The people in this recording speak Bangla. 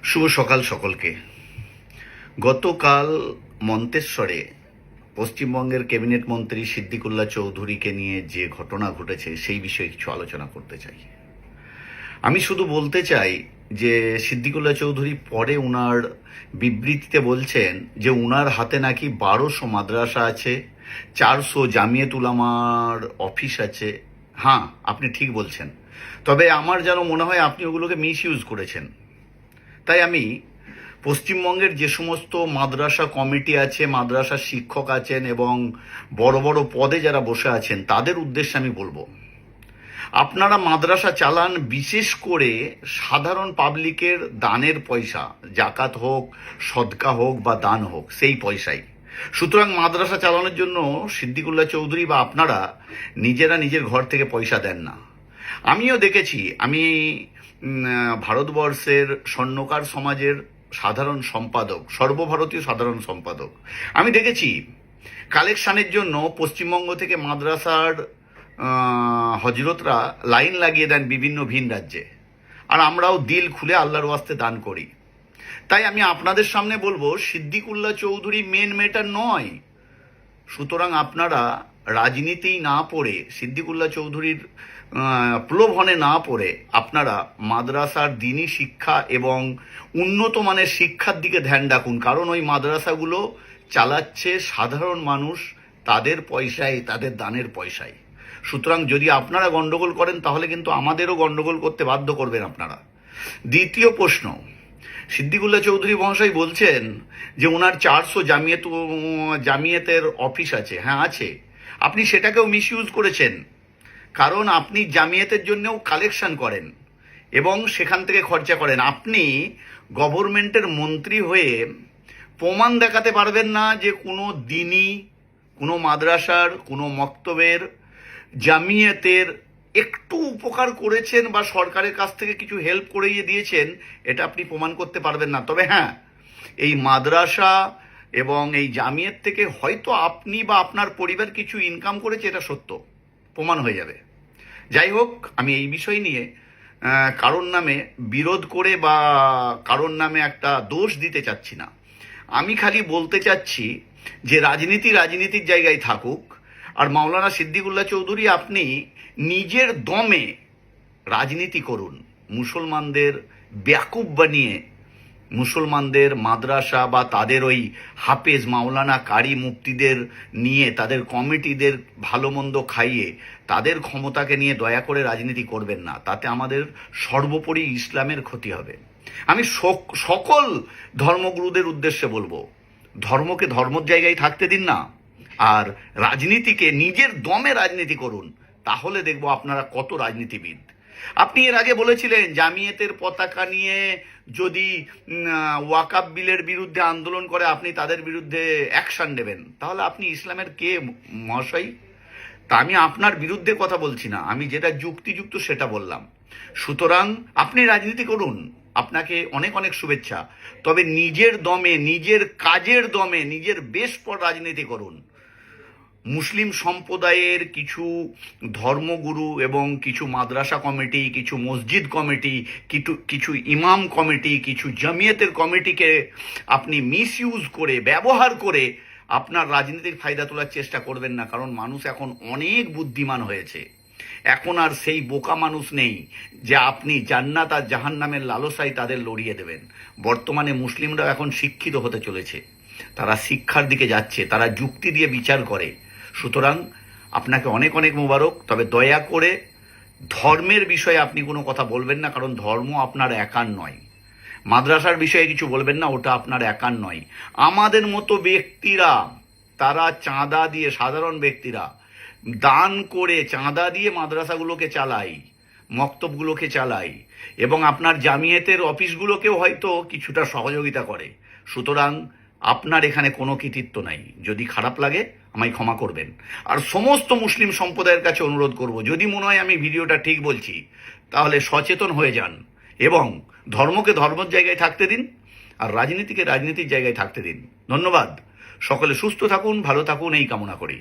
শুভ সকাল সকলকে। গতকাল মন্তেশ্বরে পশ্চিমবঙ্গের ক্যাবিনেট মন্ত্রী সিদ্দিকুল্লাহ চৌধুরীকে নিয়ে যে ঘটনা ঘটেছে সেই বিষয়ে কিছু আলোচনা করতে চাই। আমি শুধু বলতে চাই যে সিদ্দিকুল্লাহ চৌধুরী পরে উনার বিবৃতিতে বলছেন যে উনার হাতে নাকি 1200 মাদ্রাসা আছে, 400 জামিয়াত উলামার অফিস আছে। হ্যাঁ, আপনি ঠিক বলছেন, তবে আমার যেন মনে হয় আপনি ওগুলোকে মিস ইউজ করেছেন। তাই আমি পশ্চিমবঙ্গের যে সমস্ত মাদ্রাসা কমিটি আছে, মাদ্রাসা শিক্ষক আছেন এবং বড় বড় পদে যারা বসে আছেন তাদের উদ্দেশ্যে আমি বলবো, আপনারা মাদ্রাসা চালান বিশেষ করে সাধারণ পাবলিকের দানের পয়সা, জাকাত হোক, সদকা হোক বা দান হোক, সেই পয়সাই। সুতরাং মাদ্রাসা চালানোর জন্য সিদ্দিকুল্লাহ চৌধুরী বা আপনারা নিজেরা নিজের ঘর থেকে পয়সা দেন না। আমিও দেখেছি, আমি ভারতবর্ষের স্বর্ণকার সমাজের সাধারণ সম্পাদক, সর্বভারতীয় সাধারণ সম্পাদক। আমি দেখেছি কালেকশানের জন্য পশ্চিমবঙ্গ থেকে মাদ্রাসার হজরতরা লাইন লাগিয়ে দেন বিভিন্ন ভিন রাজ্যে, আর আমরাও দিল খুলে আল্লাহর ওয়াস্তে দান করি। তাই আমি আপনাদের সামনে বলবো, সিদ্দিকুল্লাহ চৌধুরী মেন ম্যাটার নয়। সুতরাং আপনারা রাজনীতি না পড়ে, সিদ্দিকুল্লাহ চৌধুরীর প্রলোভনে না পড়ে আপনারা মাদ্রাসার দিনী শিক্ষা এবং উন্নত মানের শিক্ষার দিকে ধ্যান রাখুন। কারণ ওই মাদ্রাসাগুলো চালাচ্ছে সাধারণ মানুষ, তাদের পয়সায়, তাদের দানের পয়সায়। সুতরাং যদি আপনারা গন্ডগোল করেন তাহলে কিন্তু আমাদেরও গন্ডগোল করতে বাধ্য করবেন আপনারা। দ্বিতীয় প্রশ্ন, সিদ্দিকুল্লাহ চৌধুরী মহাশয় বলছেন যে ওনার 400 জামিয়াতের অফিস আছে। হ্যাঁ আছে, আপনি সেটাকেও মিসইউজ করেছেন। কারণ আপনি জামিয়াতের জন্যও কালেকশন করেন এবং সেখান থেকে খরচা করেন। আপনি গভর্নমেন্টের মন্ত্রী হয়ে প্রমাণ দেখাতে পারবেন না যে কোনো দিনই, কোনো মাদ্রাসার, কোনো মক্তবের, জামিয়াতের একটু উপকার করেছেন বা সরকারের কাছ থেকে কিছু হেল্প করিয়ে দিয়েছেন, এটা আপনি প্রমাণ করতে পারবেন না। তবে হ্যাঁ, এই মাদ্রাসা এবং এই জামিয়াত থেকে হয়তো আপনি বা আপনার পরিবার কিছু ইনকাম করেছে, এটা সত্য, প্রমাণ হয়ে যাবে। যাই হোক, আমি এই বিষয় নিয়ে কারোর নামে বিরোধ করে বা কারোর নামে একটা দোষ দিতে চাচ্ছি না। আমি খালি বলতে চাচ্ছি যে রাজনীতির জায়গায় থাকুক। আর মাওলানা সিদ্দিকুল্লাহ চৌধুরী, আপনি নিজের দমে রাজনীতি করুন। মুসলমানদের বেয়াকুব বানিয়ে, মুসলমানদের মাদ্রাসা বা তাদের ওই হাফেজ মাওলানা কারি মুফতিদের নিয়ে, তাদের কমিটিদের ভালো মন্দ খাইয়ে তাদের ক্ষমতাকে নিয়ে দয়া করে রাজনীতি করবেন না। তাতে আমাদের সর্বোপরি ইসলামের ক্ষতি হবে। আমি সকল ধর্মগুরুদের উদ্দেশ্যে বলবো, ধর্মকে ধর্মর জায়গায় থাকতে দিন না, আর রাজনীতিকে নিজের দমে রাজনীতি করুন। তাহলে দেখবো আপনারা কত রাজনীতিবিদ। আপনি এর আগে বলেছিলেন জামিয়াতের পতাকা নিয়ে যদি ওয়াকাব বিলের বিরুদ্ধে আন্দোলন করে আপনি তাদের বিরুদ্ধে অ্যাকশন নেবেন। তাহলে আপনি ইসলামের কে মহাশয়? তা আমি আপনার বিরুদ্ধে কথা বলছি না, আমি যেটা যুক্তিযুক্ত সেটা বললাম। সুতরাং আপনি রাজনীতি করুন, আপনাকে অনেক অনেক শুভেচ্ছা। তবে নিজের দমে, নিজের কাজের দমে, নিজের বেশ পর রাজনীতি করুন। মুসলিম সম্প্রদায়ের কিছু ধর্মগুরু এবং কিছু মাদ্রাসা কমিটি, কিছু মসজিদ কমিটি, কিছু ইমাম কমিটি, কিছু জামিয়াতের কমিটিকে আপনি মিসইউজ করে, ব্যবহার করে আপনার রাজনীতির ফায়দা তোলার চেষ্টা করবেন না। কারণ মানুষ এখন অনেক বুদ্ধিমান হয়েছে। এখন আর সেই বোকা মানুষ নেই যে আপনি জান্নাত আর জাহান্নামের লালসায় তাদের লড়িয়ে দেবেন। বর্তমানে মুসলিমরাও এখন শিক্ষিত হতে চলেছে, তারা শিক্ষার দিকে যাচ্ছে, তারা যুক্তি দিয়ে বিচার করে। সুতরাং আপনাকে অনেক অনেক মোবারক। তবে দয়া করে ধর্মের বিষয়ে আপনি কোনো কথা বলবেন না, কারণ ধর্ম আপনার একার নয়। মাদ্রাসার বিষয়ে কিছু বলবেন না, ওটা আপনার একার নয়। আমাদের মতো ব্যক্তিরা, তারা চাঁদা দিয়ে, সাধারণ ব্যক্তিরা দান করে চাঁদা দিয়ে মাদ্রাসাগুলোকে চালায়, মক্তবগুলোকে চালায় এবং আপনার জামিয়াতের অফিসগুলোকেও হয়তো কিছুটা সহযোগিতা করে। সুতরাং আপনার এখানে কোনো কৃতিত্ব নাই। যদি খারাপ লাগে আমায় ক্ষমা করবেন। আর সমস্ত মুসলিম সম্প্রদায়ের কাছে অনুরোধ করব, যদি মনে হয় আমি ভিডিওটা ঠিক বলছি তাহলে সচেতন হয়ে যান এবং ধর্মকে ধর্মের জায়গায় থাকতে দিন আর রাজনীতিকে রাজনীতির জায়গায় থাকতে দিন। ধন্যবাদ। সকলে সুস্থ থাকুন, ভালো থাকুন, এই কামনা করি।